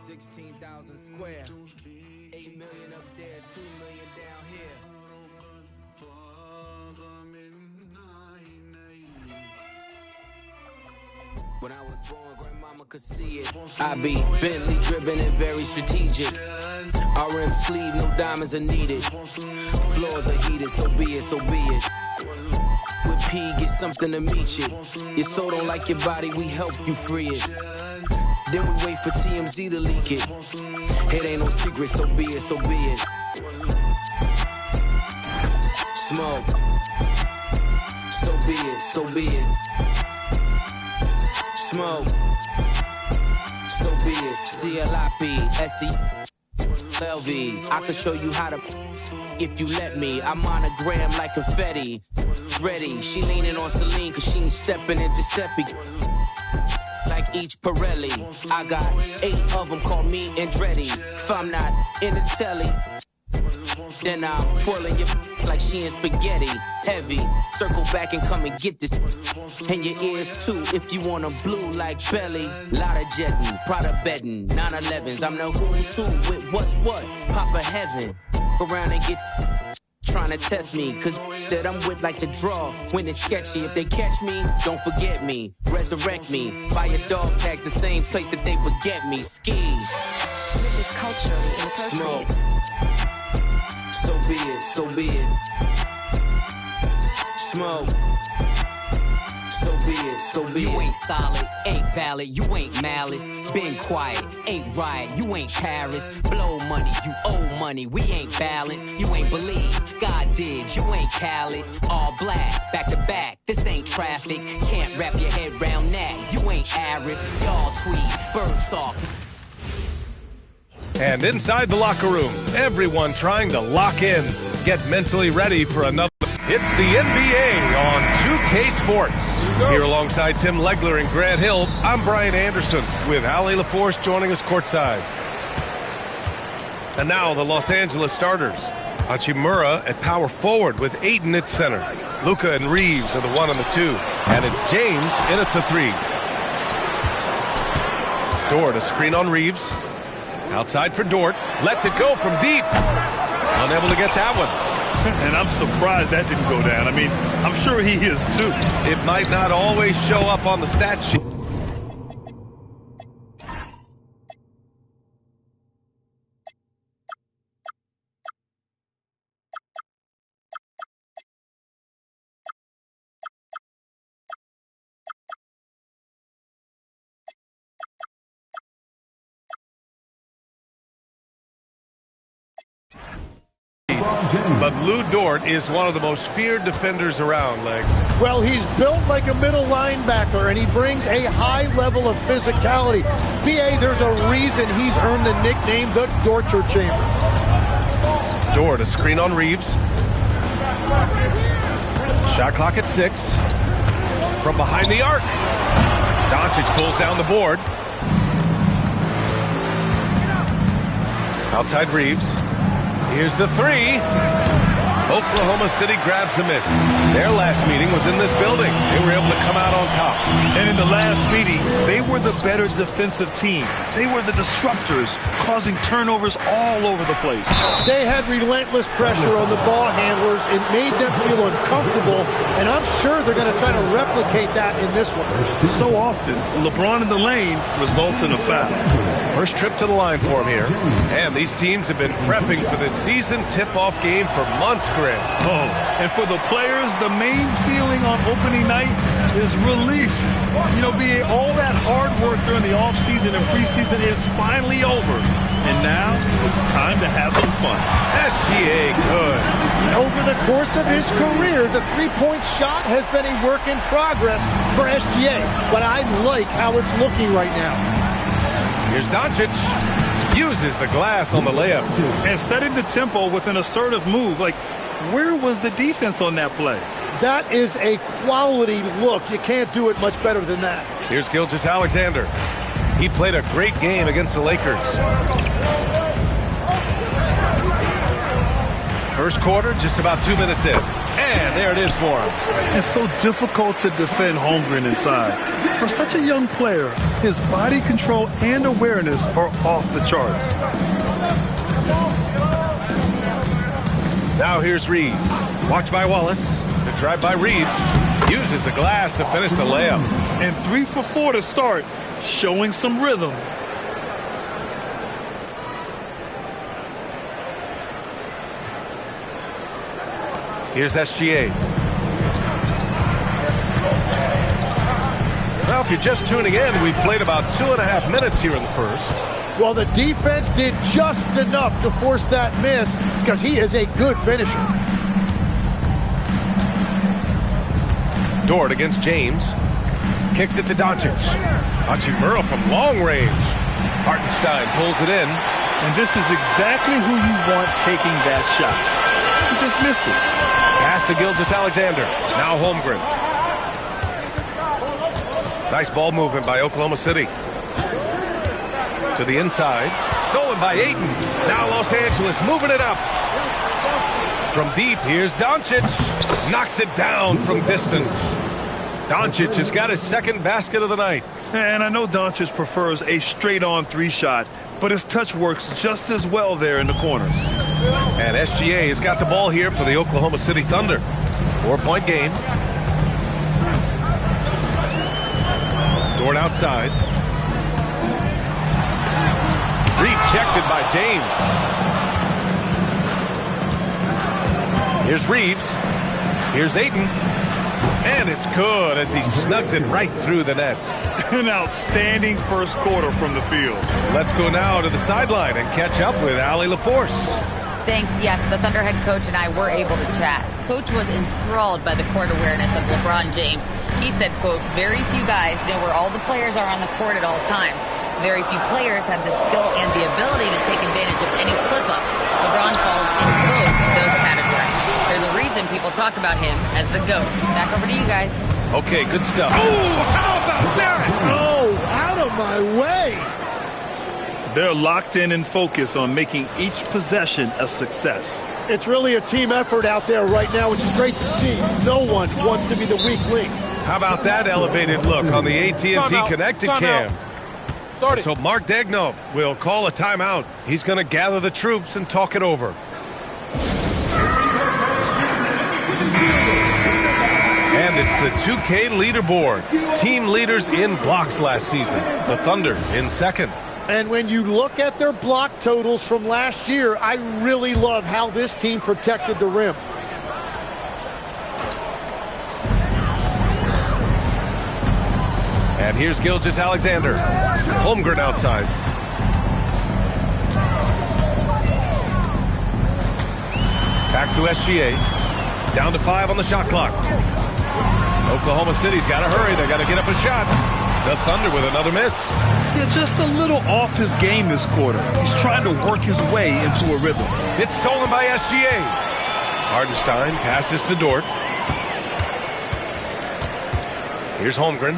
16,000 square. 8 million up there, 2 million down here. When I was born, grandmama could see it. I be Bentley driven and very strategic. RM sleeve, no diamonds are needed. Floors are heated, so be it, so be it. With P, get something to meet you. Your soul don't like your body, we help you free it. Then we wait for TMZ to leak it. It ain't no secret, so be it, so be it. Smoke. So be it, so be it. Smoke. So be it. CLIP, SE, I can show you how to if you let me. I monogram like confetti. Ready, she leaning on Celine cause she ain't stepping in Giuseppe. Like each Pirelli, I got 8 of them, call me Andretti. If I'm not in the telly, then I'm twirling your like she in spaghetti. Heavy, circle back and come and get this. And your ears too, if you want 'em blue like belly. Lot of jetting, Prada bedding, 911s. I'm the who's who with what's what. Papa heaven, go around and get trying to test me, cause that I'm with like the draw. When it's sketchy, if they catch me, don't forget me. Resurrect me, buy a dog tag the same place that they forget me. Ski. This is culturally inappropriate. So be it, so be it. Smoke. So be it, so be it. You ain't solid, ain't valid, you ain't malice. Been quiet, ain't right, you ain't Paris. Blow money, you owe money, we ain't balanced. You ain't believe, God did, you ain't Khaled. All black, back to back, this ain't traffic. Can't wrap your head round that, you ain't Arab. Y'all tweet, bird talk. And inside the locker room, everyone trying to lock in, get mentally ready for another. It's the NBA on 2K Sports. Here alongside Tim Legler and Grant Hill, I'm Brian Anderson with Ali LaForce joining us courtside. And now the Los Angeles starters. Hachimura at power forward with Ayton at center. Luka and Reeves are the 1 and the 2. And it's James in at the 3. Dort, a screen on Reeves. Outside for Dort. Lets it go from deep. Unable to get that one. And I'm surprised that didn't go down. I mean, I'm sure he is too. It might not always show up on the stat sheet. But Lou Dort is one of the most feared defenders around, Legs. Well, he's built like a middle linebacker, and he brings a high level of physicality. B.A., there's a reason he's earned the nickname the Dorture Chamber. Dort, a screen on Reeves. Shot clock at 6. From behind the arc. Doncic pulls down the board. Outside Reeves. Here's the 3. Oklahoma City grabs a miss. Their last meeting was in this building. They were able to come out on top. And in the last meeting, they were the better defensive team. They were the disruptors, causing turnovers all over the place. They had relentless pressure on the ball handlers. It made them feel uncomfortable, and I'm sure they're going to try to replicate that in this one. So often, LeBron in the lane results in a foul. First trip to the line for him here. And these teams have been prepping for this season tip-off game for months, Grant. Oh, and for the players, the main feeling on opening night is relief. You know, all that hard work during the offseason and preseason is finally over. And now it's time to have some fun. SGA good. Over the course of his career, the three-point shot has been a work in progress for SGA. But I like how it's looking right now. Here's Doncic. Uses the glass on the layup. And setting the tempo with an assertive move. Like, where was the defense on that play? That is a quality look. You can't do it much better than that. Here's Gilgeous-Alexander. He played a great game against the Lakers. First quarter, just about 2 minutes in. And there it is for him. It's so difficult to defend Holmgren inside. For such a young player, his body control and awareness are off the charts. Now here's Reeves. Watch by Wallace. The drive by Reeves. Uses the glass to finish the layup. And 3 for 4 to start, showing some rhythm. Here's SGA. Well, if you're just tuning in, we've played about 2.5 minutes here in the first. Well, the defense did just enough to force that miss because he is a good finisher. Dort against James. Kicks it to Doncic. Hachimura from long range. Hartenstein pulls it in. And this is exactly who you want taking that shot. He just missed it. Pass to Gilgeous-Alexander. Now Holmgren. Nice ball movement by Oklahoma City. To the inside. Stolen by Ayton. Now Los Angeles moving it up. From deep, here's Doncic. Knocks it down from distance. Doncic has got his second basket of the night. And I know Doncic prefers a straight-on 3 shot, but his touch works just as well there in the corners. And SGA has got the ball here for the Oklahoma City Thunder. 4-point game. Dort outside. Rejected by James. Here's Reeves. Here's Ayton. And it's good as he snugs it right through the net. An outstanding first quarter from the field. Let's go now to the sideline and catch up with Allie LaForce. Thanks. Yes, the Thunder head coach and I were able to chat. Coach was enthralled by the court awareness of LeBron James. He said, quote, "Very few guys know where all the players are on the court at all times. Very few players have the skill and the ability to take advantage of any slip-up. LeBron falls in both of those categories. There's a reason people talk about him as the GOAT." Back over to you guys. Okay, good stuff. Oh, how about that? Oh, out of my way. They're locked in and focused on making each possession a success. It's really a team effort out there right now, which is great to see. No one wants to be the weak link. How about that elevated look on the AT&T Connected Cam? So Mark Daigneault will call a timeout. He's going to gather the troops and talk it over. And it's the 2K leaderboard. Team leaders in blocks last season. The Thunder in second. And when you look at their block totals from last year, I really love how this team protected the rim. And here's Gilgeous-Alexander. Holmgren outside. Back to SGA. Down to 5 on the shot clock. Oklahoma City's got to hurry. They got to get up a shot. The Thunder with another miss. Yeah, just a little off his game this quarter. He's trying to work his way into a rhythm. It's stolen by SGA. Hartenstein passes to Dort. Here's Holmgren.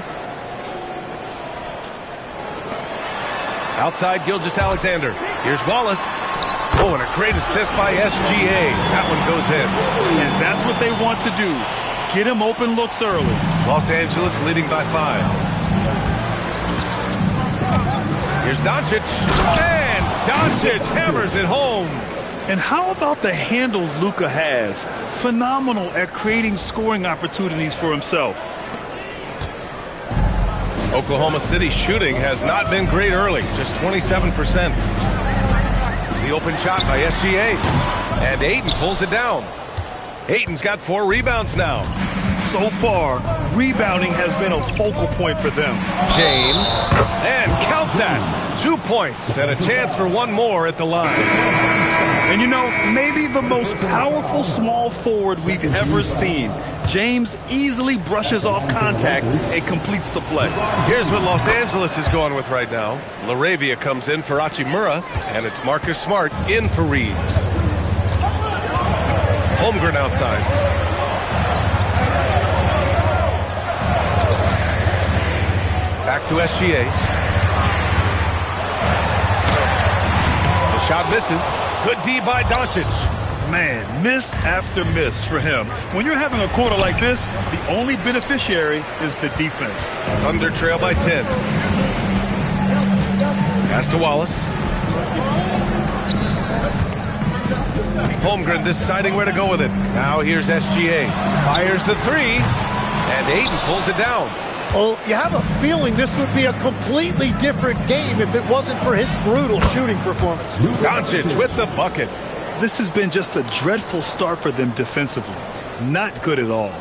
Outside Gilgeous-Alexander. Here's Wallace. Oh, and a great assist by SGA. That one goes in. And that's what they want to do. Get him open looks early. Los Angeles leading by 5. Here's Doncic. And Doncic hammers it home. And how about the handles Luka has? Phenomenal at creating scoring opportunities for himself. Oklahoma City shooting has not been great early, just 27%. The open shot by SGA. And Ayton pulls it down. Ayton's got 4 rebounds now. So far, rebounding has been a focal point for them. James. And count that. 2 points and a chance for one more at the line. And you know, maybe the most powerful small forward we've ever seen. James easily brushes off contact and completes the play. Here's what Los Angeles is going with right now. LaRavia comes in for Hachimura, and it's Marcus Smart in for Reeves. Holmgren outside. Back to SGA. The shot misses. Good D by Doncic. Man, miss after miss for him. When you're having a quarter like this, the only beneficiary is the defense. Thunder trail by 10. Pass to Wallace. Holmgren deciding where to go with it. Now here's SGA. Fires the three, and Ayton pulls it down. Well, you have a feeling this would be a completely different game if it wasn't for his brutal shooting performance. Doncic with the bucket. This has been just a dreadful start for them defensively. Not good at all.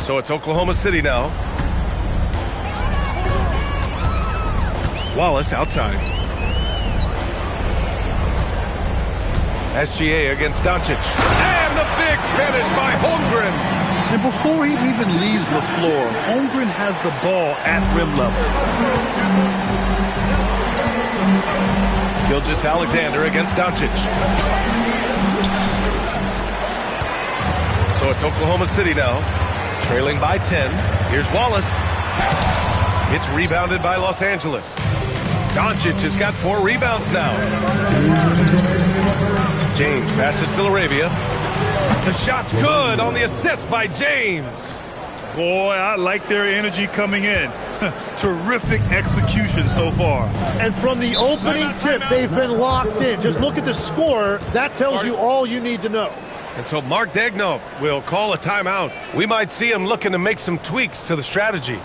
So it's Oklahoma City now. Wallace outside. SGA against Doncic. And the big finish by Holmgren. And before he even leaves the floor, Holmgren has the ball at rim level. Gilgeous-Alexander against Doncic. So it's Oklahoma City now, trailing by 10. Here's Wallace. It's rebounded by Los Angeles. Doncic has got 4 rebounds now. James passes to Laravia. The shot's good on the assist by James. Boy, I like their energy coming in. Terrific execution so far. And from the opening tip, they've been locked in. Just look at the score. That tells you all you need to know. And so Mark Daigneault will call a timeout. We might see him looking to make some tweaks to the strategy.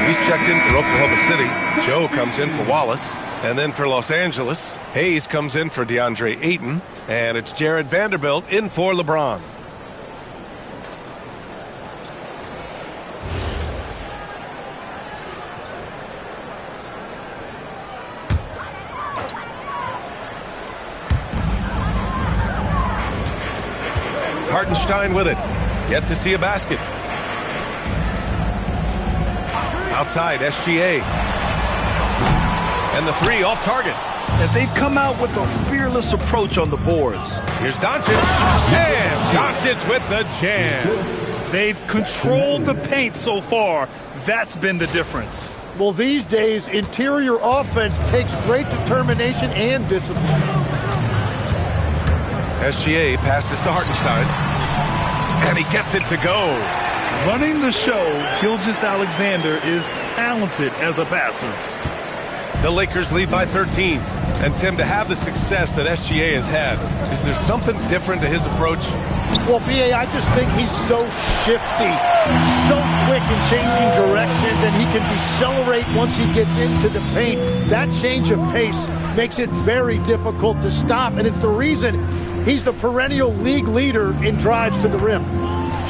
He's checked in for Oklahoma City. Joe comes in for Wallace. And then for Los Angeles, Hayes comes in for DeAndre Ayton. And it's Jared Vanderbilt in for LeBron. Hartenstein with it. Yet to see a basket. Outside, SGA. And the three off target. And they've come out with a fearless approach on the boards. Here's Doncic. And Doncic with the jam. They've controlled the paint so far. That's been the difference. Well, these days, interior offense takes great determination and discipline. SGA passes to Hartenstein. And he gets it to go. Running the show, Gilgeous-Alexander is talented as a passer. The Lakers lead by 13. And Tim, to have the success that SGA has had, is there something different to his approach? Well, B.A., I just think he's so shifty, so quick in changing directions, and he can decelerate once he gets into the paint. That change of pace makes it very difficult to stop, and it's the reason he's the perennial league leader in drives to the rim.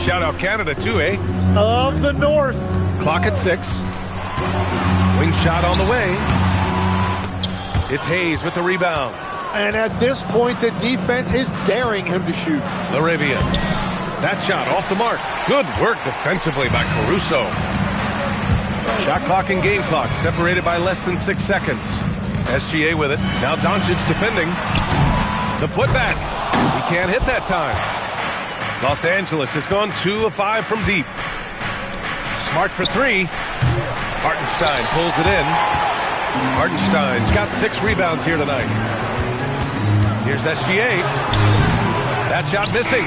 Shout out Canada too, eh? Of the North. Clock at 6. Wing shot on the way. It's Hayes with the rebound. And at this point, the defense is daring him to shoot. Laravia. That shot off the mark. Good work defensively by Caruso. Shot clock and game clock separated by less than 6 seconds. SGA with it. Now Doncic defending. The putback. He can't hit that time. Los Angeles has gone 2 of 5 from deep. Smart for 3. Hartenstein pulls it in. Hartenstein's got 6 rebounds here tonight. Here's SGA. That shot missing.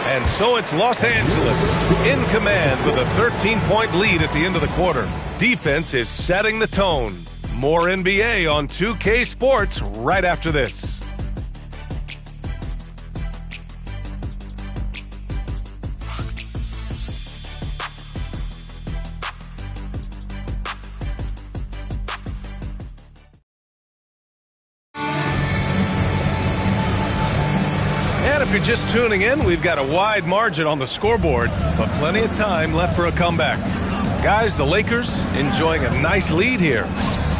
And so it's Los Angeles in command with a 13-point lead at the end of the quarter. Defense is setting the tone. More NBA on 2K Sports right after this. And if you're just tuning in, we've got a wide margin on the scoreboard, but plenty of time left for a comeback. Guys, the Lakers enjoying a nice lead here.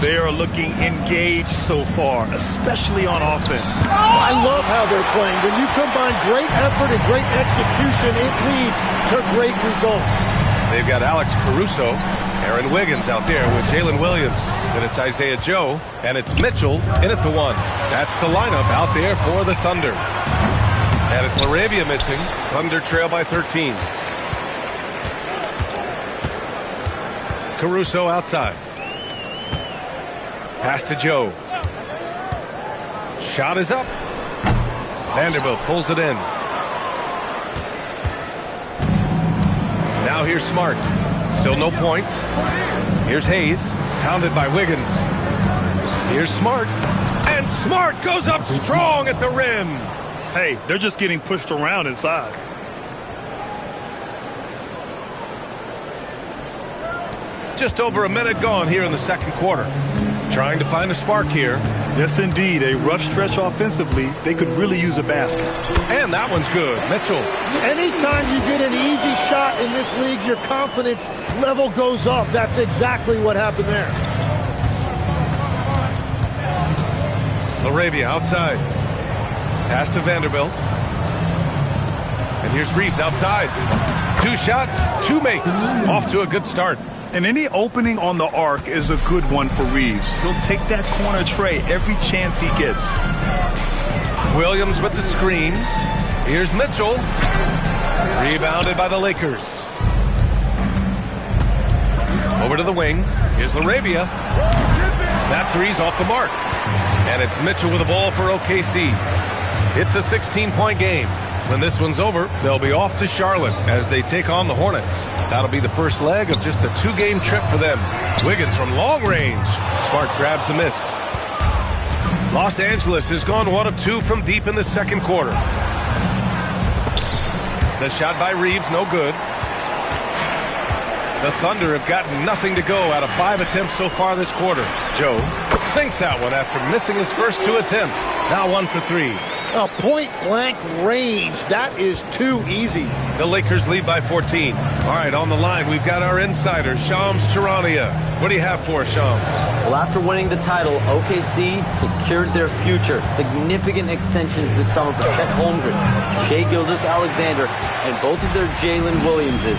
They are looking engaged so far, especially on offense. I love how they're playing. When you combine great effort and great execution, it leads to great results. They've got Alex Caruso, Aaron Wiggins out there with Jalen Williams. Then it's Isaiah Joe, and it's Mitchell in at the 1. That's the lineup out there for the Thunder. And it's LaRavia missing. Thunder trail by 13. Caruso outside. Pass to Joe. Shot is up. Vanderbilt pulls it in. Now here's Smart. Still no points. Here's Hayes. Pounded by Wiggins. Here's Smart. And Smart goes up strong at the rim. Hey, they're just getting pushed around inside. Just over a minute gone here in the second quarter. Trying to find a spark here. Yes, indeed. A rough stretch offensively. They could really use a basket. And that one's good. Mitchell. Anytime you get an easy shot in this league, your confidence level goes up. That's exactly what happened there. LaRavia outside. Pass to Vanderbilt. And here's Reeves outside. 2 shots, 2 makes. Off to a good start. And any opening on the arc is a good one for Reeves. He'll take that corner tray every chance he gets. Williams with the screen. Here's Mitchell. Rebounded by the Lakers. Over to the wing. Here's LaRavia. That 3's off the mark. And it's Mitchell with the ball for OKC. It's a 16-point game. When this one's over, they'll be off to Charlotte as they take on the Hornets. That'll be the first leg of just a 2-game trip for them. Wiggins from long range. Smart grabs a miss. Los Angeles has gone 1 of 2 from deep in the second quarter. The shot by Reeves, no good. The Thunder have gotten nothing to go out of 5 attempts so far this quarter. Joe sinks that one after missing his first 2 attempts. Now 1 for 3. A point-blank range. That is too easy. The Lakers lead by 14. All right, on the line, we've got our insider, Shams Charania. What do you have for us, Shams? Well, after winning the title, OKC secured their future. Significant extensions this summer for Chet Holmgren, Shai Gilgeous-Alexander, and both of their Jalen Williamses.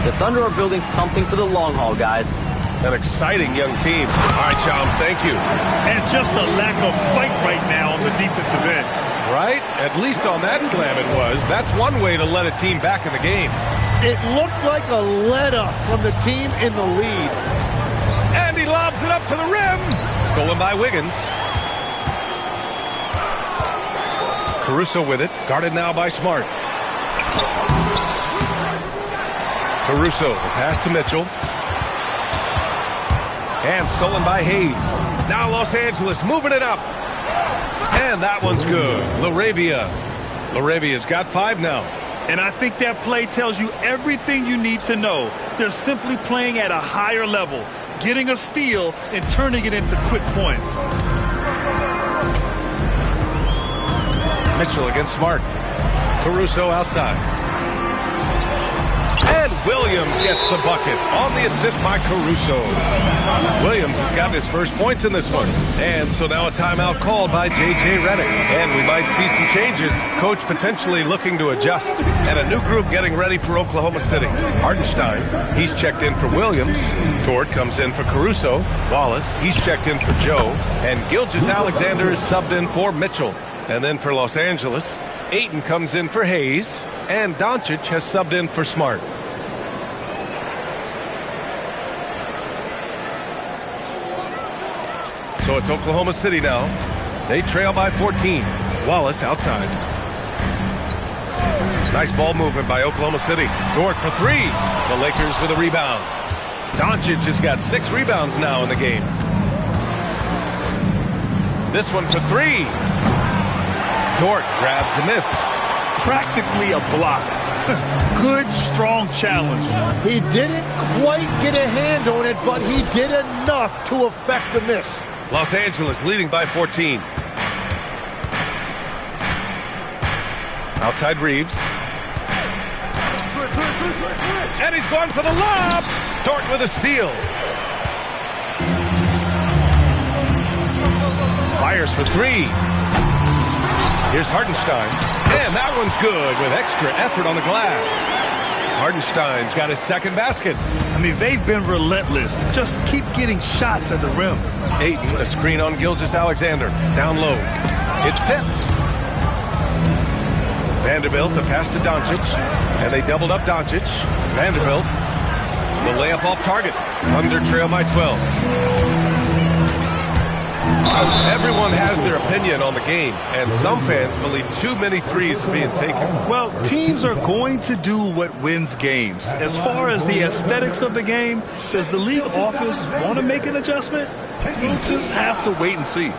The Thunder are building something for the long haul, guys. An exciting young team. All right, Shams, thank you. And just a lack of fight right now on the defensive end. Right? At least on that slam it was. That's one way to let a team back in the game. It looked like a let-up from the team in the lead. And he lobs it up to the rim. Stolen by Wiggins. Caruso with it. Guarded now by Smart. Caruso, the pass to Mitchell. And stolen by Hayes. Now Los Angeles moving it up. And that one's good. LaRavia's got 5 now. And I think that play tells you everything you need to know. They're simply playing at a higher level, getting a steal and turning it into quick points. Mitchell against Smart. Caruso outside. And Williams gets the bucket on the assist by Caruso. Williams has gotten his first points in this one. And so now a timeout called by J.J. Redick. And we might see some changes. Coach potentially looking to adjust. And a new group getting ready for Oklahoma City. Hartenstein, he's checked in for Williams. Tort comes in for Caruso. Wallace, he's checked in for Joe. And Gilgeous-Alexander is subbed in for Mitchell. And then for Los Angeles, Ayton comes in for Hayes. And Doncic has subbed in for Smart. So it's Oklahoma City now. They trail by 14. Wallace outside. Nice ball movement by Oklahoma City. Dort for three. The Lakers with a rebound. Doncic has got 6 rebounds now in the game. This one for three. Dort grabs the miss. Practically a block. Good, strong challenge. He didn't quite get a hand on it, but he did enough to affect the miss. Los Angeles leading by 14. Outside Reeves. And he's going for the lob. Dort with a steal. Fires for three. Here's Hartenstein. And that one's good with extra effort on the glass. Hartenstein's got his second basket. I mean, they've been relentless. Just keep getting shots at the rim. Ayton, a screen on Gilgeous-Alexander. Down low. It's tipped. Vanderbilt, a pass to Doncic. And they doubled up Doncic. Vanderbilt, the layup off target. Thunder trail by 12. Everyone has their opinion on the game, and some fans believe too many threes are being taken. Well, teams are going to do what wins games. As far as the aesthetics of the game, does the league office want to make an adjustment? We'll just have to wait and see.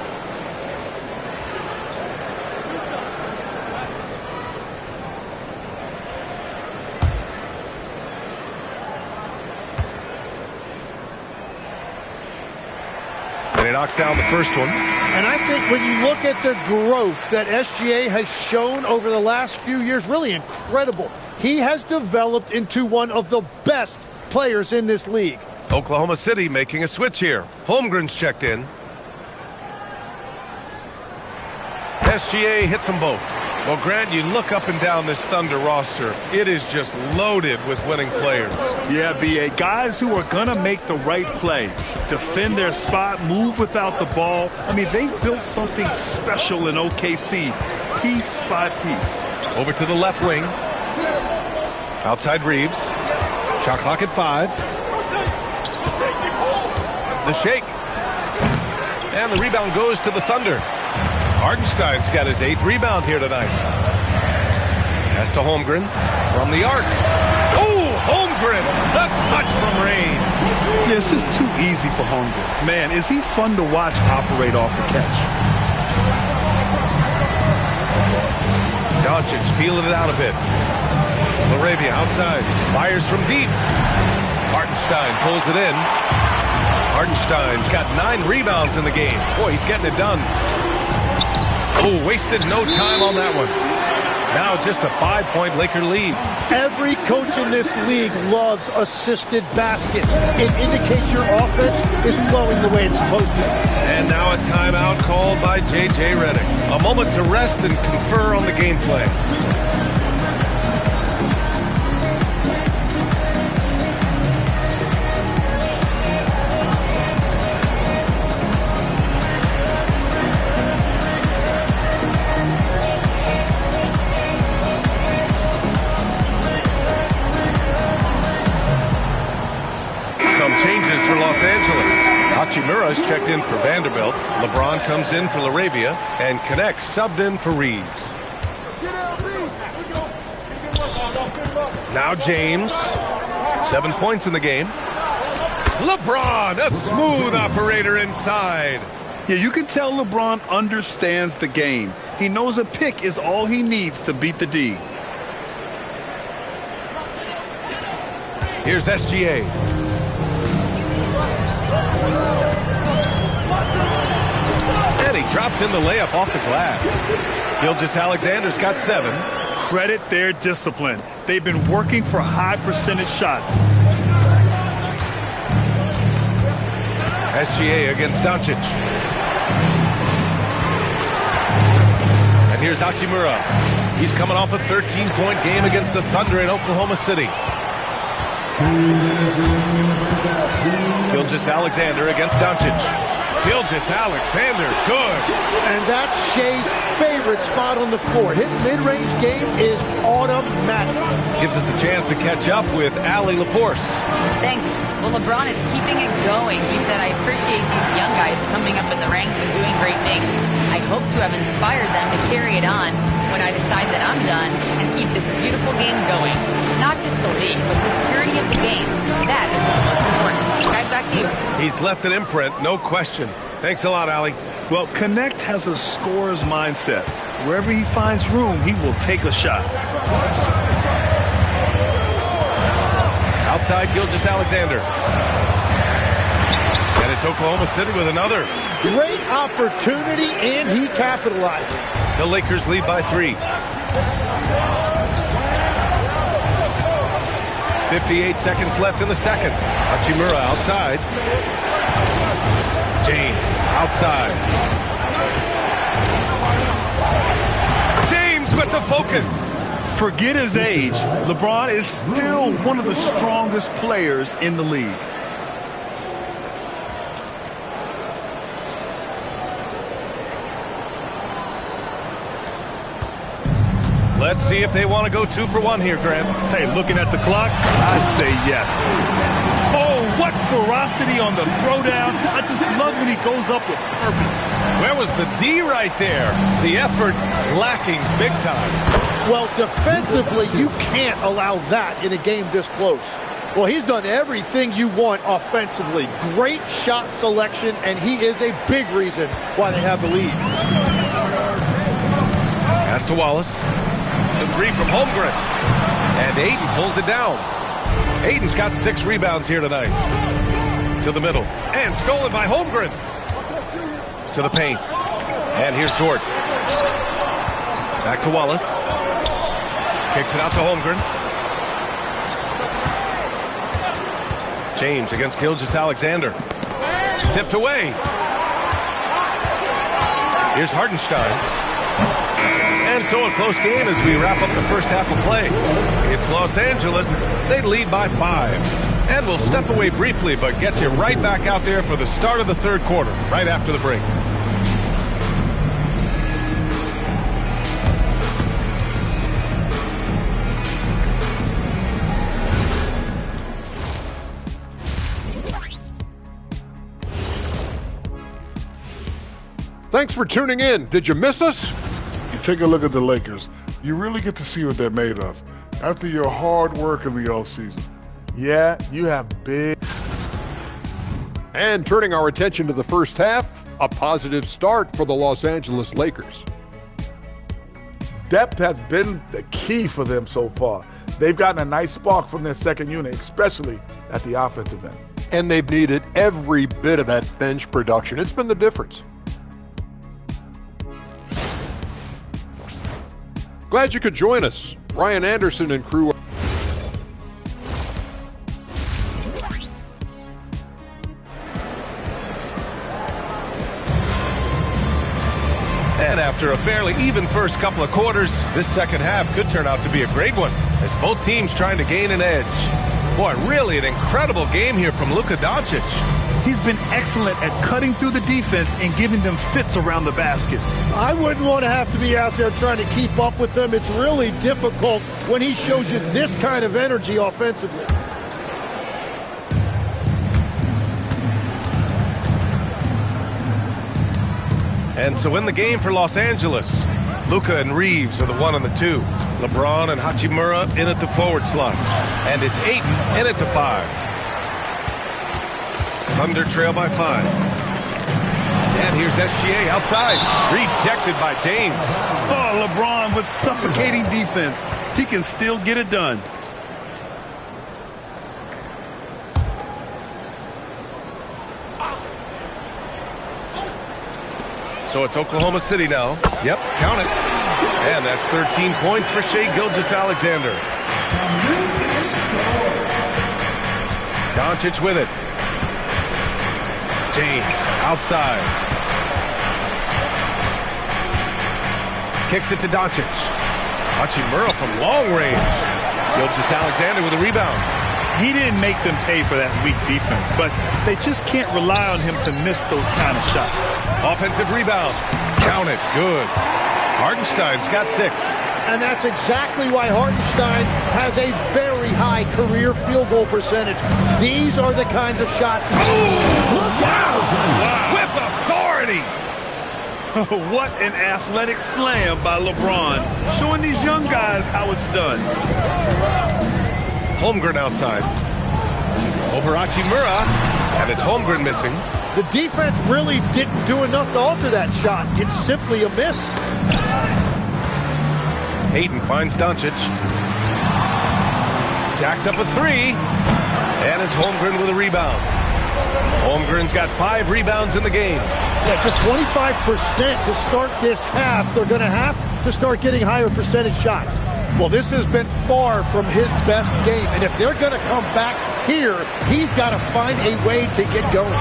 And he knocks down the first one. And I think when you look at the growth that SGA has shown over the last few years, really incredible. He has developed into one of the best players in this league. Oklahoma City making a switch here. Holmgren's checked in. SGA hits them both. Well, Grant, you look up and down this Thunder roster. It is just loaded with winning players. Yeah, B.A. Guys who are going to make the right play, defend their spot, move without the ball. I mean, they've built something special in OKC, piece by piece. Over to the left wing. Outside Reeves. Shot clock at 5. The shake. And the rebound goes to the Thunder. Hartenstein's got his 8th rebound here tonight. Pass to Holmgren from the arc. Oh, Holmgren, the touch from Rain. Yeah, it's just too easy for Holmgren. Man, is he fun to watch operate off the catch. Doncic feeling it out a bit. Laravia outside, fires from deep. Hartenstein pulls it in. Hartenstein's got 9 rebounds in the game. Boy, he's getting it done. Oh, wasted no time on that one. Now just a 5-point Laker lead. Every coach in this league loves assisted baskets. It indicates your offense is flowing the way it's supposed to. And now a timeout called by J.J. Redick. A moment to rest and confer on the game plan. Hachimura's checked in for Vanderbilt. LeBron comes in for Laravia and connects, subbed in for Reeves. Now James, 7 points in the game. LeBron, a smooth operator inside. Yeah, you can tell LeBron understands the game. He knows a pick is all he needs to beat the D. Here's SGA. And he drops in the layup off the glass. Gilgeous-Alexander's got 7. Credit their discipline. They've been working for high percentage shots. SGA against Doncic. And here's Hachimura. He's coming off a 13-point game against the Thunder in Oklahoma City. Gilgeous-Alexander against Doncic. Gilgeous Alexander, good. And that's Shea's favorite spot on the floor. His mid-range game is automatic. Gives us a chance to catch up with Allie LaForce. Thanks. Well, LeBron is keeping it going. He said, I appreciate these young guys coming up in the ranks and doing great things. I hope to have inspired them to carry it on when I decide that I'm done and keep this beautiful game going. Not just the league, but the purity of the game. That is what's most important. Guys, back to you. He's left an imprint, no question. Thanks a lot, Allie. Well, Connect has a scorer's mindset. Wherever he finds room, he will take a shot. Outside Gilgeous Alexander. And it's Oklahoma City with another. Great opportunity, and he capitalizes. The Lakers lead by 3. 58 seconds left in the second. Hachimura outside. James outside. James with the focus. Forget his age. LeBron is still one of the strongest players in the league. Let's see if they want to go 2 for 1 here, Grant. Hey, looking at the clock, I'd say yes. Oh, what ferocity on the throwdown. I just love when he goes up with purpose. Where was the D right there? The effort lacking big time. Well, defensively, you can't allow that in a game this close. Well, he's done everything you want offensively. Great shot selection, and he is a big reason why they have the lead. Pass to Wallace. The 3 from Holmgren. And Ayton pulls it down. Ayton's got 6 rebounds here tonight. To the middle. And stolen by Holmgren. To the paint. And here's Dort. Back to Wallace. Kicks it out to Holmgren. James against Gilgeous Alexander. Tipped away. Here's Hartenstein. And so a close game as we wrap up the first half of play. It's Los Angeles. They lead by 5. And we'll step away briefly, but get you right back out there for the start of the third quarter, right after the break. Thanks for tuning in. Did you miss us? Take a look at the Lakers. You really get to see what they're made of. After your hard work in the offseason. Yeah, you have big. And turning our attention to the first half, a positive start for the Los Angeles Lakers. Depth has been the key for them so far. They've gotten a nice spark from their second unit, especially at the offensive end. And they've needed every bit of that bench production. It's been the difference. Glad you could join us. Ryan Anderson and crew. And after a fairly even first couple of quarters, this second half could turn out to be a great one as both teams trying to gain an edge. Boy, really an incredible game here from Luka Doncic. He's been excellent at cutting through the defense and giving them fits around the basket. I wouldn't want to have to be out there trying to keep up with them. It's really difficult when he shows you this kind of energy offensively. And so in the game for Los Angeles, Luka and Reeves are the 1 and the 2. LeBron and Hachimura in at the forward slots. And it's Ayton in at the 5. Thunder trail by 5. And here's SGA outside. Rejected by James. Oh, LeBron with suffocating defense. He can still get it done. So it's Oklahoma City now. Yep, count it. And that's 13 points for Shai Gilgeous-Alexander. Doncic with it. James outside. Kicks it to Doncic. Hachimura from long range. Gilgeous-Alexander with a rebound. He didn't make them pay for that weak defense, but they just can't rely on him to miss those kind of shots. Offensive rebound. Count it. Good. Hartenstein's got 6. And that's exactly why Hartenstein has a very high career field goal percentage. These are the kinds of shots. Look out! Wow. With authority! What an athletic slam by LeBron, showing these young guys how it's done. Holmgren outside. Over Hachimura, and it's Holmgren missing. The defense really didn't do enough to alter that shot. It's simply a miss. Ayton finds Doncic. Jacks up a 3. And it's Holmgren with a rebound. Holmgren's got 5 rebounds in the game. Yeah, just 25% to start this half. They're going to have to start getting higher percentage shots. Well, this has been far from his best game. And if they're going to come back here, he's got to find a way to get going.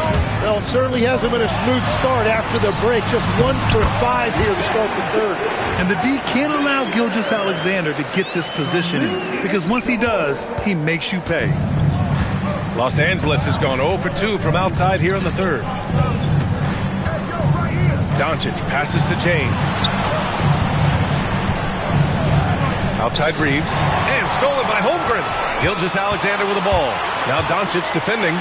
Well, it certainly hasn't been a smooth start after the break. Just 1 for 5 here to start the third. And the D can't allow Gilgeous-Alexander to get this positioning, because once he does, he makes you pay. Los Angeles has gone 0 for 2 from outside here in the third. Doncic passes to James. Outside Reeves. And stolen by Holmgren. Gilgeous-Alexander with the ball. Now Doncic defending.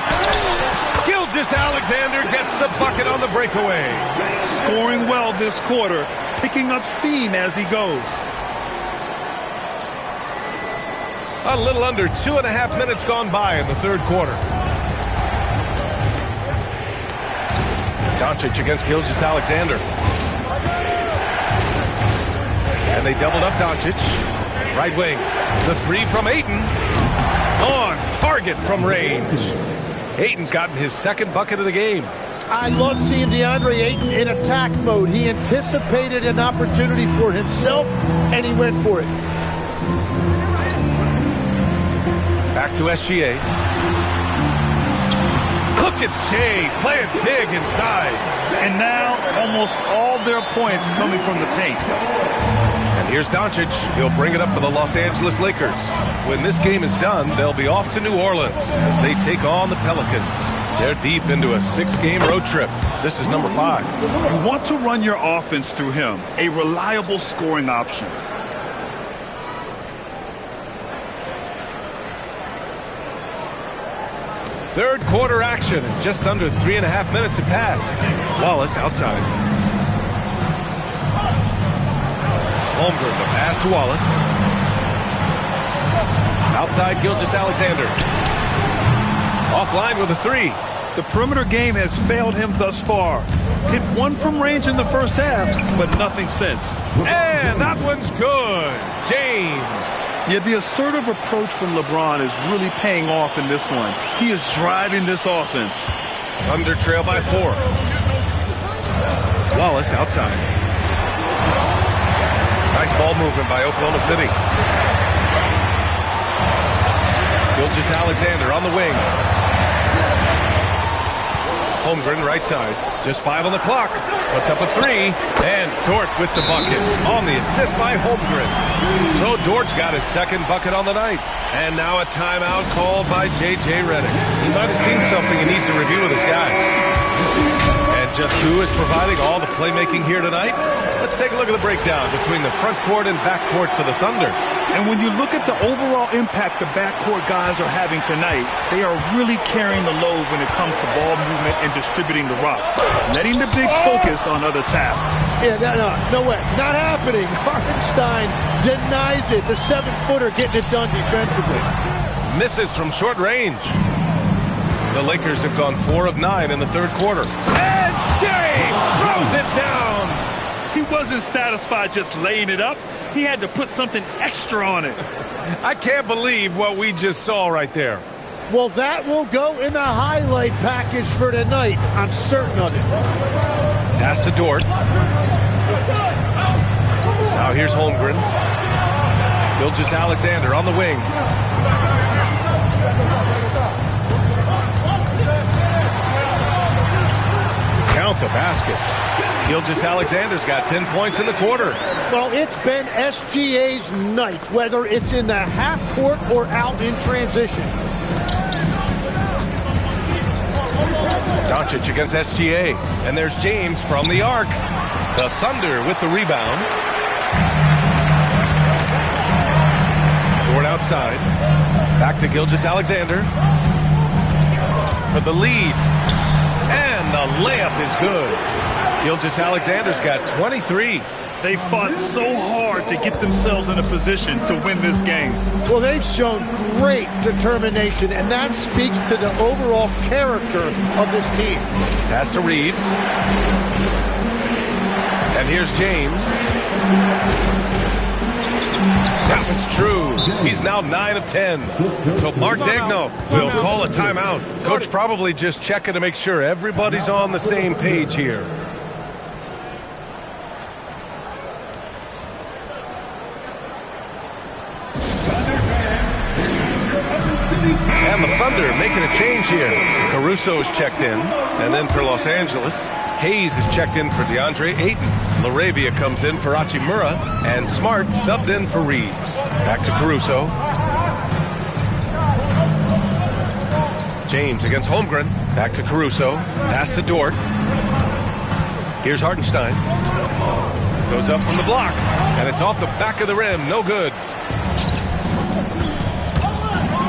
Gilgeous-Alexander gets the bucket on the breakaway. Scoring well this quarter, picking up steam as he goes. A little under 2.5 minutes gone by in the third quarter. Doncic against Gilgeous-Alexander. And they doubled up Doncic. Right wing. The 3 from Ayton. On target from range. Ayton's gotten his 2nd bucket of the game. I love seeing DeAndre Ayton in attack mode. He anticipated an opportunity for himself, and he went for it. Back to SGA. Look at Shea playing big inside. And now almost all their points coming from the paint. And here's Doncic. He'll bring it up for the Los Angeles Lakers. When this game is done, they'll be off to New Orleans as they take on the Pelicans. They're deep into a 6-game road trip. This is number 5. You want to run your offense through him, a reliable scoring option. Third quarter action. Just under 3.5 minutes have passed. Wallace outside. Holmgren, the pass to Wallace. Outside Gilgeous-Alexander. Offline with a 3. The perimeter game has failed him thus far. Hit 1 from range in the first half, but nothing since. And that one's good. James. Yeah, the assertive approach from LeBron is really paying off in this one. He is driving this offense. Thunder trail by 4. Wallace outside. Nice ball movement by Oklahoma City. Gilgeous-Alexander on the wing. Holmgren right side. Just 5 on the clock. Puts up a 3. And Dort with the bucket on the assist by Holmgren. So Dort's got his 2nd bucket on the night. And now a timeout called by J.J. Redick. He might have seen something he needs to review with his guys. And just who is providing all the playmaking here tonight? Let's take a look at the breakdown between the front court and back court for the Thunder. And when you look at the overall impact the backcourt guys are having tonight, they are really carrying the load when it comes to ball movement and distributing the rock, letting the bigs focus on other tasks. Yeah, no way. Not happening. Hartenstein denies it. The 7-footer getting it done defensively. Misses from short range. The Lakers have gone 4 of 9 in the third quarter. And James throws it down. He wasn't satisfied just laying it up. He had to put something extra on it. I can't believe what we just saw right there. Well, that will go in the highlight package for tonight. I'm certain of it. Pass to Dort. Now here's Holmgren. Gilgeous-Alexander on the wing. Count the basket. Gilgeous-Alexander's got 10 points in the quarter. Well, it's been SGA's night, whether it's in the half court or out in transition. Doncic against SGA. And there's James from the arc. The Thunder with the rebound. Dort outside. Back to Gilgeous-Alexander. For the lead. And the layup is good. Gilgeous-Alexander's got 23. They fought so hard to get themselves in a position to win this game. Well, they've shown great determination, and that speaks to the overall character of this team. Pass to Reeves. And here's James. That one's true. He's now 9 of 10. So Mark Daigneault will call a timeout. Coach probably just checking to make sure everybody's on the same page here. And the Thunder making a change here. Caruso is checked in. And then for Los Angeles, Hayes is checked in for DeAndre Ayton. LaRavia comes in for Hachimura. And Smart subbed in for Reeves. Back to Caruso. James against Holmgren. Back to Caruso. Pass to Dort. Here's Hartenstein. Goes up from the block. And it's off the back of the rim. No good.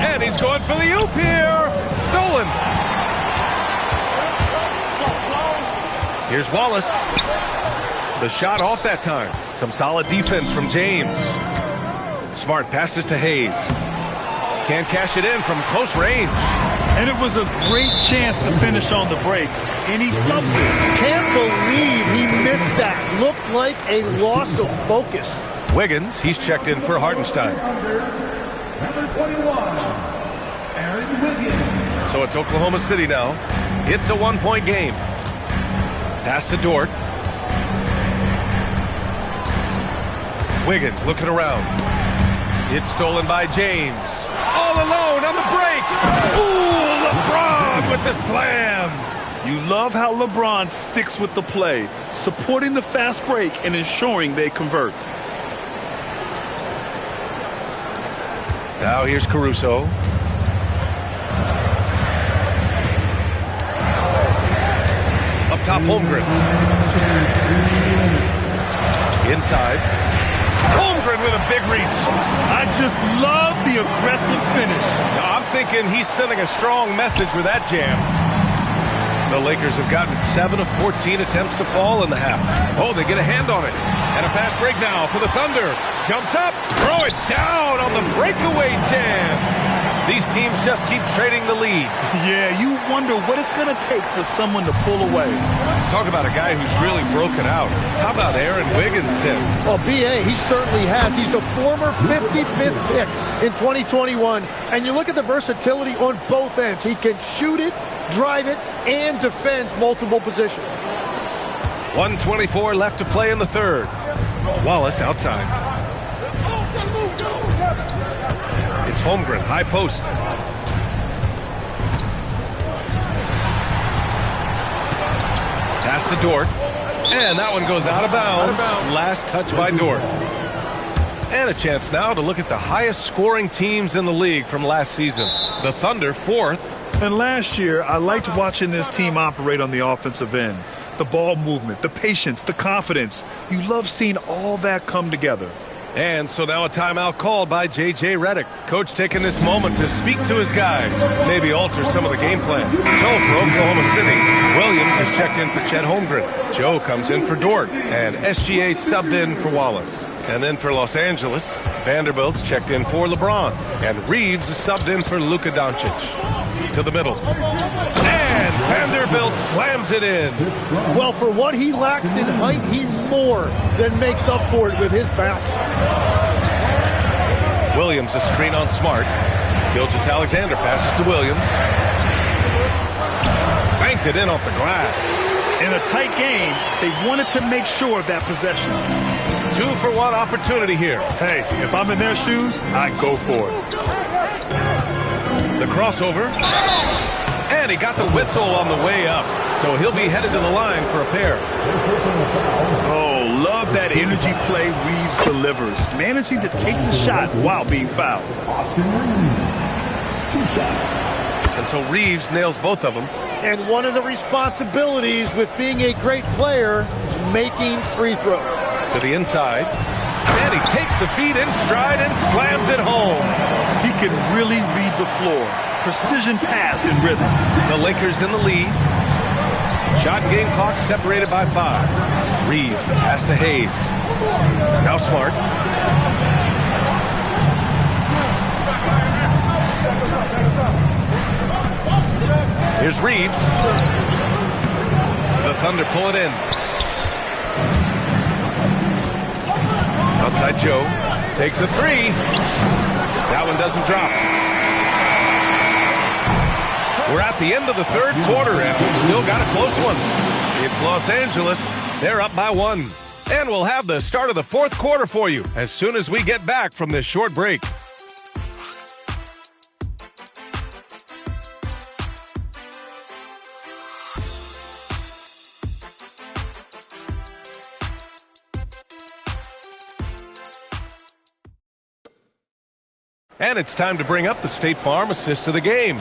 And he's going for the oop here. Stolen. Here's Wallace. The shot off that time. Some solid defense from James. Smart passes to Hayes. Can't cash it in from close range. And it was a great chance to finish on the break. And he flubs it. Can't believe he missed that. Looked like a loss of focus. Wiggins, he's checked in for Hartenstein. Number 21, Aaron Wiggins. So it's Oklahoma City now. It's a one-point game. Pass to Dort. Wiggins looking around. It's stolen by James. All alone on the break. Ooh, LeBron with the slam. You love how LeBron sticks with the play, supporting the fast break and ensuring they convert. Now here's Caruso. Up top, Holmgren. Inside. Holmgren with a big reach. I just love the aggressive finish. Now, I'm thinking he's sending a strong message with that jam. The Lakers have gotten 7 of 14 attempts to fall in the half. Oh, they get a hand on it. And a fast break now for the Thunder. Jumps up, throw it down on the breakaway jam. These teams just keep trading the lead. Yeah, you wonder what it's going to take for someone to pull away. Talk about a guy who's really broken out. How about Aaron Wiggins, Tim? Well, B.A., he certainly has. He's the former 55th pick in 2021. And you look at the versatility on both ends. He can shoot it, drive it, and defends multiple positions. 1:24 left to play in the third. Wallace outside. It's Holmgren, high post. Pass to Dort. And that one goes out of bounds. Last touch by Dort. And a chance now to look at the highest scoring teams in the league from last season. The Thunder, 4th. And last year, I liked watching this team operate on the offensive end. The ball movement, the patience, the confidence. You love seeing all that come together. And so now a timeout called by J.J. Redick. Coach taking this moment to speak to his guys, maybe alter some of the game plan. So for Oklahoma City, Williams is checked in for Chet Holmgren. Joe comes in for Dort, and SGA subbed in for Wallace. And then for Los Angeles, Vanderbilt's checked in for LeBron, and Reeves is subbed in for Luka Doncic. To the middle. And Vanderbilt slams it in. Well, for what he lacks in height, he more than makes up for it with his bounce. Williams, a screen on Smart. Gilgeous-Alexander passes to Williams. Banked it in off the glass. In a tight game, they wanted to make sure of that possession. 2-for-1 opportunity here. Hey, if I'm in their shoes, I'd go for it. The crossover. And he got the whistle on the way up. so he'll be headed to the line for a pair. Oh, love that energy play Reeves delivers, managing to take the shot while being fouled. And so Reeves nails both of them. And one of the responsibilities with being a great player is making free throws. To the inside. And he takes the feed in stride and slams it home. He can really read the floor. Precision pass and rhythm. The Lakers in the lead. Shot and game clock separated by 5. Reeves, the pass to Hayes. Now Smart. Here's Reeves. The Thunder pull it in. Outside Joe. Takes a 3. That one doesn't drop. We're at the end of the third quarter, and we've still got a close one. It's Los Angeles. They're up by 1. And we'll have the start of the fourth quarter for you as soon as we get back from this short break. And it's time to bring up the State Farm assist of the game.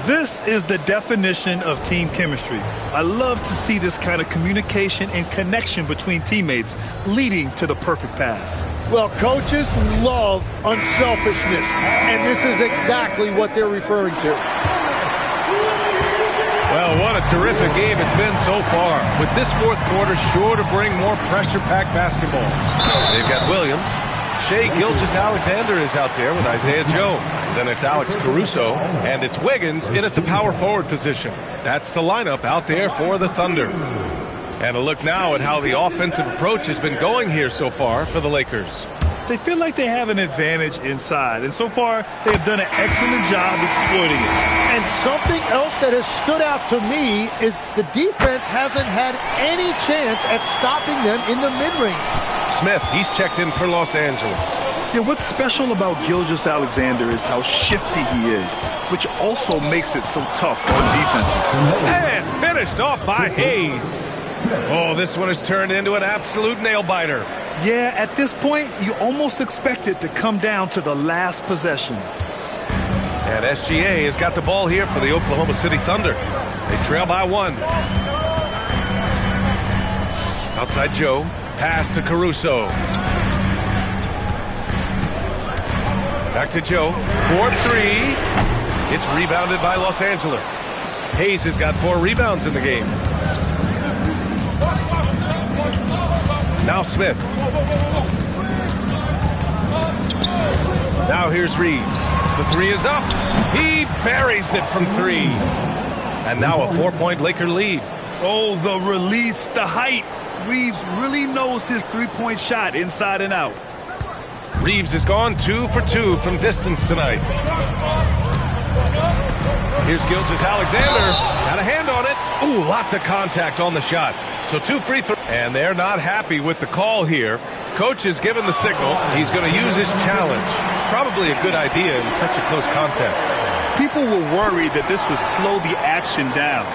This is the definition of team chemistry. I love to see this kind of communication and connection between teammates leading to the perfect pass. Well, coaches love unselfishness, and this is exactly what they're referring to. Well, what a terrific game it's been so far, with this fourth quarter sure to bring more pressure-packed basketball. They've got Williams. Shai Gilgeous-Alexander is out there with Isaiah Joe. Then it's Alex Caruso, and it's Wiggins in at the power forward position. That's the lineup out there for the Thunder. And a look now at how the offensive approach has been going here so far for the Lakers. They feel like they have an advantage inside, and so far they have done an excellent job exploiting it. And something else that has stood out to me is the defense hasn't had any chance at stopping them in the mid-range. Smith, he's checked in for Los Angeles. Yeah, what's special about Gilgeous-Alexander is how shifty he is, which also makes it so tough on defenses. And finished off by Hayes. Oh, this one has turned into an absolute nail-biter. Yeah, at this point, you almost expect it to come down to the last possession. And SGA has got the ball here for the Oklahoma City Thunder. They trail by 1. Outside Joe. Pass to Caruso. Back to Joe. 4-3. It's rebounded by Los Angeles. Hayes has got 4 rebounds in the game. Now Smith. Now here's Reeves. The 3 is up. He buries it from 3. And now a 4-point Laker lead. Oh, the release, the height. Reeves really knows his three-point shot inside and out. Reeves has gone 2 for 2 from distance tonight. Here's Gilgeous-Alexander. Got a hand on it. Ooh, lots of contact on the shot. So 2 free throws. And they're not happy with the call here. Coach has given the signal. He's going to use his challenge. Probably a good idea in such a close contest. People were worried that this would slow the action down.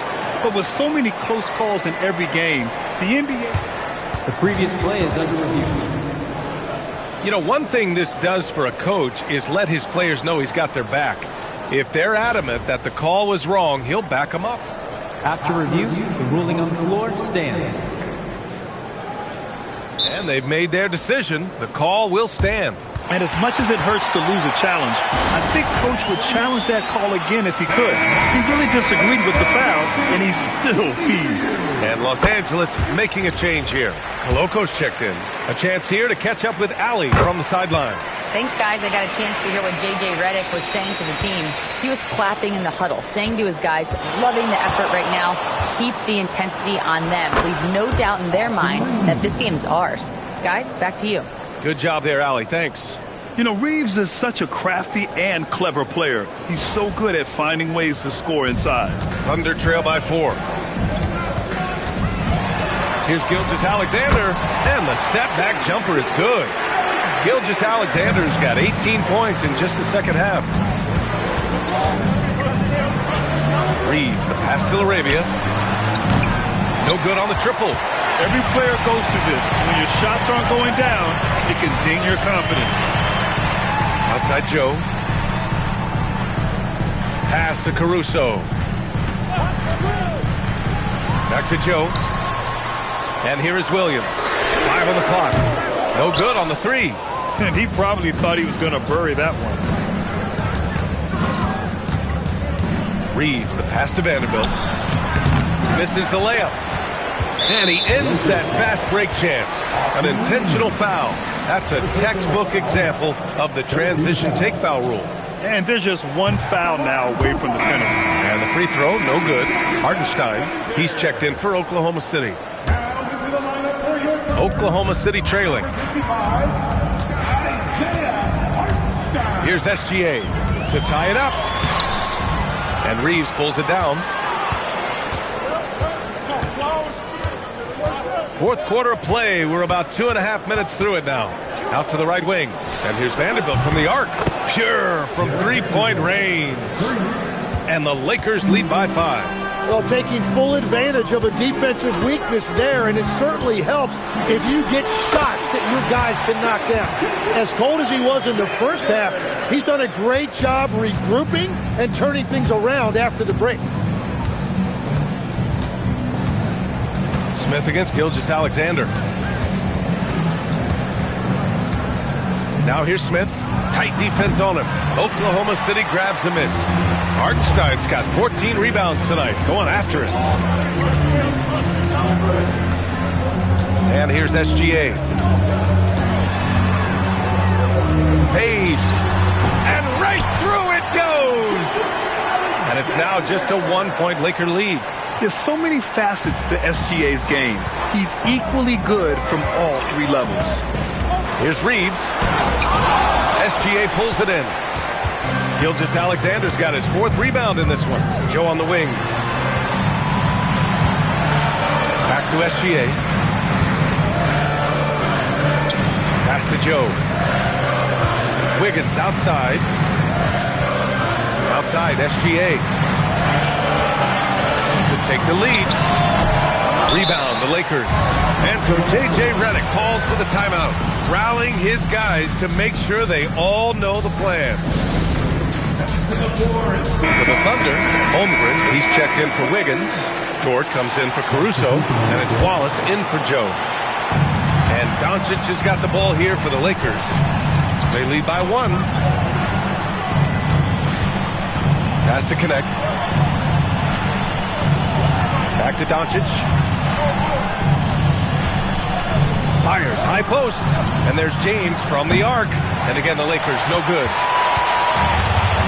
But with so many close calls in every game, the NBA... The previous play is under review. You know, one thing this does for a coach is let his players know he's got their back. If they're adamant that the call was wrong, he'll back them up. After review, the ruling on the floor stands. And they've made their decision. The call will stand. And as much as it hurts to lose a challenge, I think Coach would challenge that call again if he could. He really disagreed with the foul, and he's still heaved. And Los Angeles making a change here. Coloco's checked in. A chance here to catch up with Allie from the sideline. Thanks, guys. I got a chance to hear what J.J. Redick was saying to the team. He was clapping in the huddle, saying to his guys, loving the effort right now. Keep the intensity on them. Leave no doubt in their mind that this game is ours. Guys, back to you. Good job there, Allie. Thanks. You know, Reeves is such a crafty and clever player. He's so good at finding ways to score inside. Thunder trail by 4. Here's Gilgeous-Alexander, and the step-back jumper is good. Gilgeous-Alexander's got 18 points in just the second half. Reeves, the pass to Arabia. No good on the triple. Every player goes through this. When your shots aren't going down, it can ding your confidence. Outside Joe. Pass to Caruso. Back to Joe. And here is Williams. 5 on the clock. No good on the 3. And he probably thought he was going to bury that one. Reeves, the pass to Vanderbilt. Misses the layup. And he ends that fast break chance. An intentional foul. That's a textbook example of the transition take foul rule. And there's just one foul now away from the penalty. And the free throw, no good. Hartenstein, he's checked in for Oklahoma City. Oklahoma City trailing. Here's SGA to tie it up. And Reeves pulls it down. Fourth quarter of play. We're about 2.5 minutes through it now. Out to the right wing. And here's Vanderbilt from the arc. Pure from three-point range. And the Lakers lead by 5. Well, taking full advantage of a defensive weakness there, and it certainly helps if you get shots that your guys can knock down. As cold as he was in the first half, he's done a great job regrouping and turning things around after the break. Smith against Gilgeous-Alexander. Now here's Smith. Tight defense on him. Oklahoma City grabs the miss. Hartenstein's got 14 rebounds tonight. Going after it. And here's SGA. Fades. And right through it goes. And it's now just a 1-point Laker lead. There's so many facets to SGA's game. He's equally good from all 3 levels. Here's Reeves. SGA pulls it in. Gilgeous-Alexander's got his 4th rebound in this one. Joe on the wing. Back to SGA. Pass to Joe. Wiggins outside. Outside, SGA. To take the lead. Rebound, the Lakers. And so J.J. Redick calls for the timeout, rallying his guys to make sure they all know the plan. For the Thunder, Holmgren, he's checked in for Wiggins. Dort comes in for Caruso, and it's Wallace in for Joe. And Doncic has got the ball here for the Lakers. They lead by 1. Pass to connect. Back to Doncic. Fires, high post. And there's James from the arc. And again, the Lakers, no good.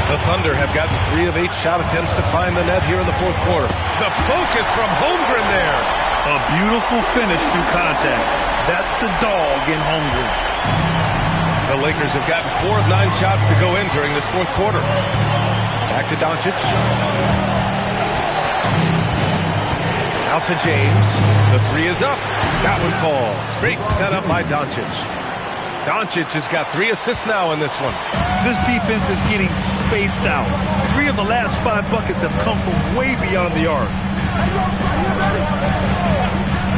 The Thunder have gotten 3 of 8 shot attempts to find the net here in the fourth quarter. The focus from Holmgren there. A beautiful finish through contact. That's the dog in Holmgren. The Lakers have gotten 4 of 9 shots to go in during this fourth quarter. Back to Doncic. Out to James. The 3 is up. That one falls. Great setup by Doncic. Doncic has got 3 assists now in this one. This defense is getting spaced out. 3 of the last 5 buckets have come from way beyond the arc.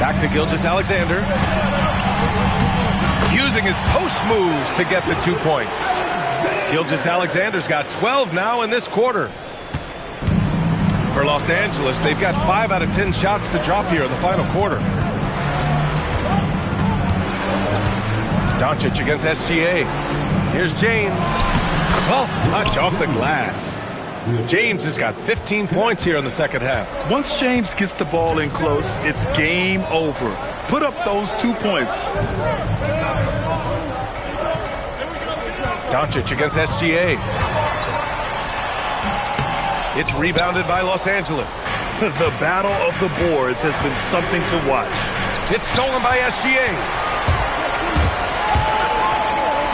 Back to Gilgeous-Alexander. Using his post moves to get the 2 points. Gilgeous-Alexander's got 12 now in this quarter. For Los Angeles, they've got 5 out of 10 shots to drop here in the final quarter. Doncic against SGA. Here's James. Soft touch off the glass. James has got 15 points here in the second half. Once James gets the ball in close, it's game over. Put up those 2 points. Doncic against SGA. It's rebounded by Los Angeles. The battle of the boards has been something to watch. It's stolen by SGA.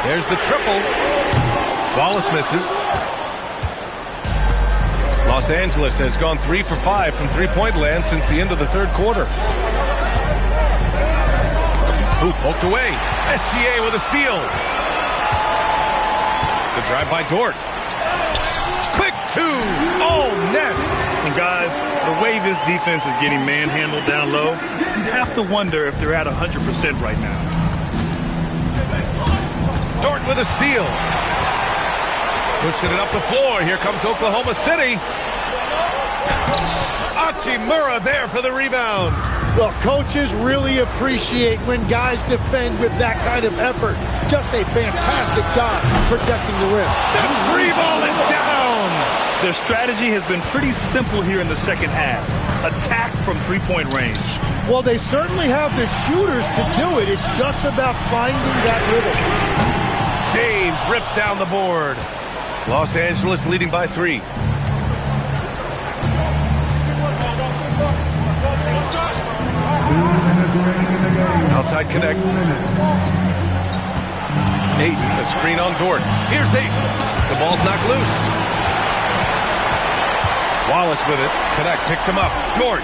There's the triple. Wallace misses. Los Angeles has gone 3 for 5 from three-point land since the end of the third quarter. Ooh, poked away. SGA with a steal. The drive by Dort. Quick 2. Oh, net. And guys, the way this defense is getting manhandled down low, you have to wonder if they're at 100% right now. Dort with a steal. Pushing it up the floor. Here comes Oklahoma City. Hachimura there for the rebound. Well, coaches really appreciate when guys defend with that kind of effort. Just a fantastic job protecting the rim. The free ball is down. Their strategy has been pretty simple here in the second half. Attack from three-point range. Well, they certainly have the shooters to do it. It's just about finding that rhythm. James rips down the board. Los Angeles leading by 3. Outside connect. Ayton, a screen on Dort. Here's Ayton. The ball's knocked loose. Wallace with it. Connect, picks him up. Dort.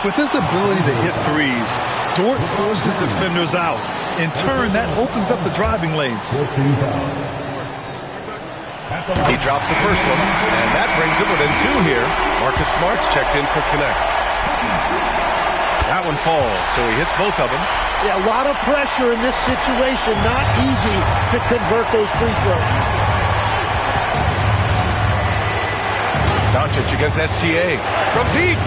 With his ability to hit threes, Dort forces defenders out. In turn, that opens up the driving lanes. He drops the first one, and that brings him within 2 here. Marcus Smart's checked in for connect. That one falls, so he hits both of them. Yeah, a lot of pressure in this situation. Not easy to convert those free throws. Doncic against SGA. From deep.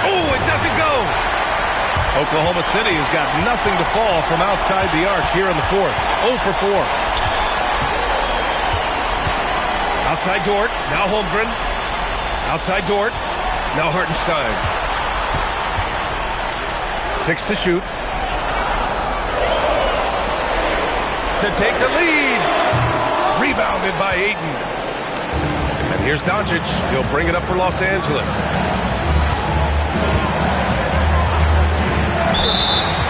Oh, it doesn't go. Oklahoma City has got nothing to fall from outside the arc here in the 4th. 0 for 4. Outside Dort. Now Holmgren. Outside Dort. Now Hartenstein. 6 to shoot. To take the lead. Rebounded by Ayton. And here's Doncic. He'll bring it up for Los Angeles.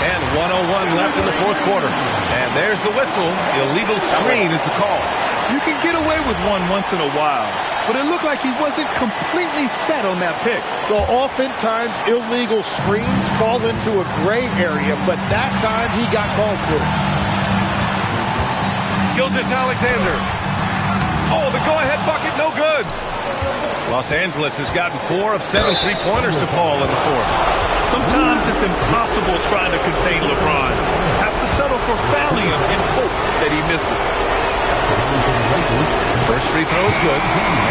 And 1:01 left in the 4th quarter. And there's the whistle. Illegal screen is the call. You can get away with one once in a while, but it looked like he wasn't completely set on that pick. Well, oftentimes illegal screens fall into a gray area, but that time he got called for it. Gilgeous-Alexander. Oh, the go-ahead bucket, no good. Los Angeles has gotten 4 of 7 three-pointers to fall in the 4th. Sometimes it's impossible trying to contain LeBron. Have to settle for fouling him and hope that he misses. First free throw is good,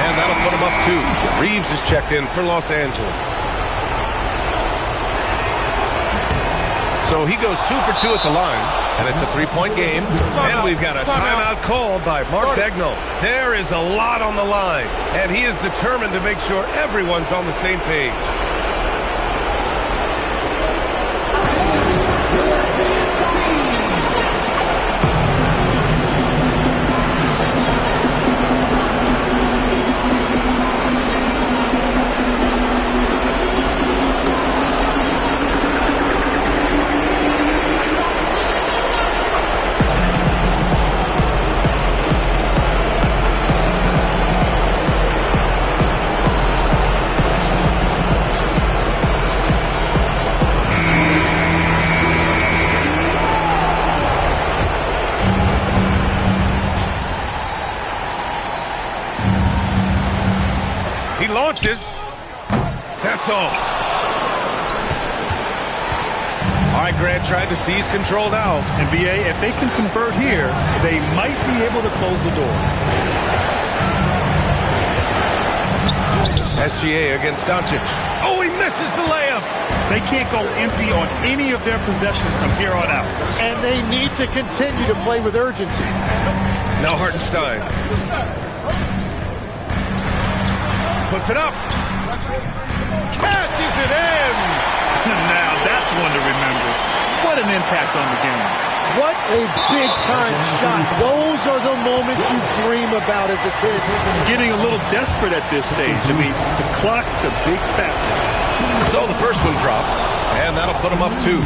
and that'll put him up 2. Reeves is checked in for Los Angeles. So he goes 2 for 2 at the line, and it's a 3-point game. And we've got a timeout called by Mark Daigneault. There is a lot on the line, and he is determined to make sure everyone's on the same page. That's all. All right, Grant tried to seize control now. NBA, if they can convert here, they might be able to close the door. SGA against Doncic. Oh, he misses the layup. They can't go empty on any of their possessions from here on out. And they need to continue to play with urgency. Now Hartenstein. Puts it up. Cashes it in. Now that's one to remember. What an impact on the game. What a big-time shot. Those are the moments you dream about as a kid. Getting a little desperate at this stage. I mean, the clock's the big factor. So the first one drops, and that'll put him up 2.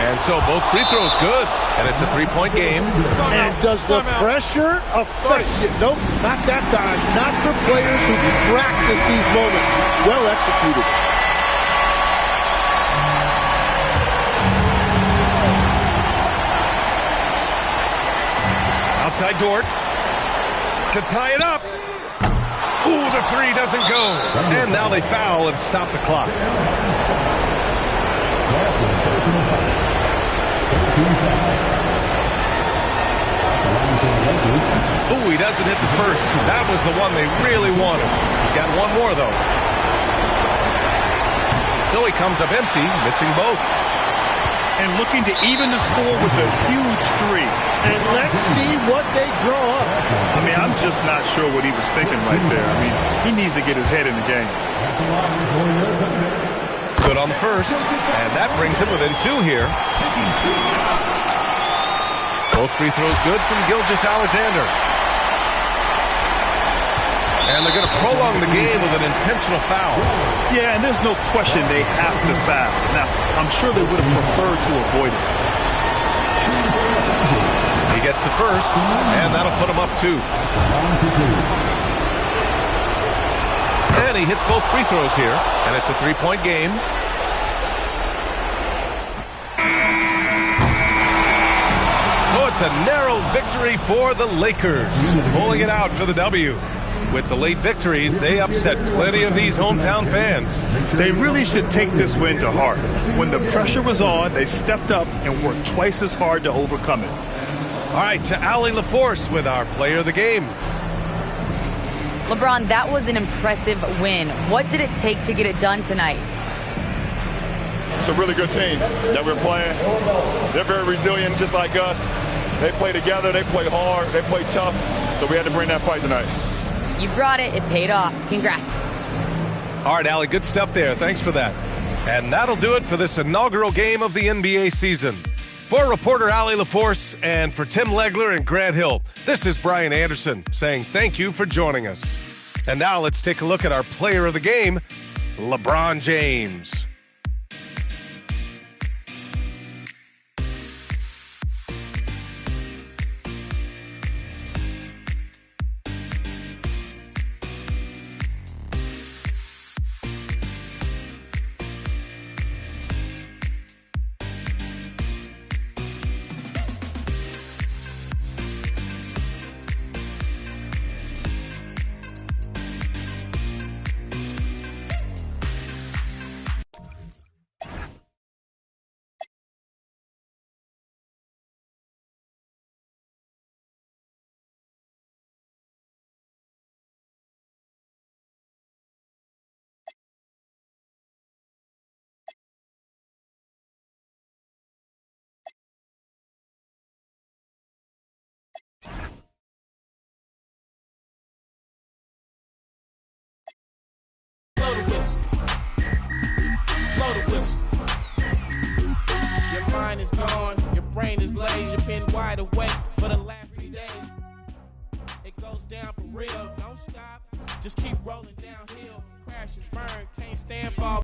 And so both free throws good, and it's a 3-point game. And does the pressure affect it? Nope, not that time. Not for players who practice these moments. Well executed. Outside Dort. to tie it up. Ooh, the three doesn't go. And now they foul and stop the clock. Ooh, he doesn't hit the first. That was the one they really wanted. He's got one more, though. So he comes up empty, missing both. And looking to even the score with a huge three. And let's see what they draw up. I mean, I'm just not sure what he was thinking right there. I mean, he needs to get his head in the game. Good on the first, and that brings him within two here. Both free throws good from Gilgeous-Alexander. And they're going to prolong the game with an intentional foul. Yeah, and there's no question they have to foul. Now, I'm sure they would have preferred to avoid it. He gets the first, and that'll put him up two. And he hits both free throws here, and it's a three-point game. So it's a narrow victory for the Lakers, pulling it out for the W. With the late victory, they upset plenty of these hometown fans. They really should take this win to heart. When the pressure was on, they stepped up and worked twice as hard to overcome it. All right, to Allie LaForce with our player of the game. LeBron, that was an impressive win. What did it take to get it done tonight? It's a really good team that we're playing. They're very resilient, just like us. They play together, they play hard, they play tough, so we had to bring that fight tonight. You brought it. It paid off. Congrats. All right, Allie, good stuff there. Thanks for that. And that'll do it for this inaugural game of the NBA season. For reporter Allie LaForce and for Tim Legler and Grant Hill, this is Brian Anderson saying thank you for joining us. And now let's take a look at our player of the game, LeBron James. Your mind is gone, your brain is glazed, you've been wide awake for the last 3 days. It goes down for real, don't stop, just keep rolling downhill, crash and burn, can't stand fall.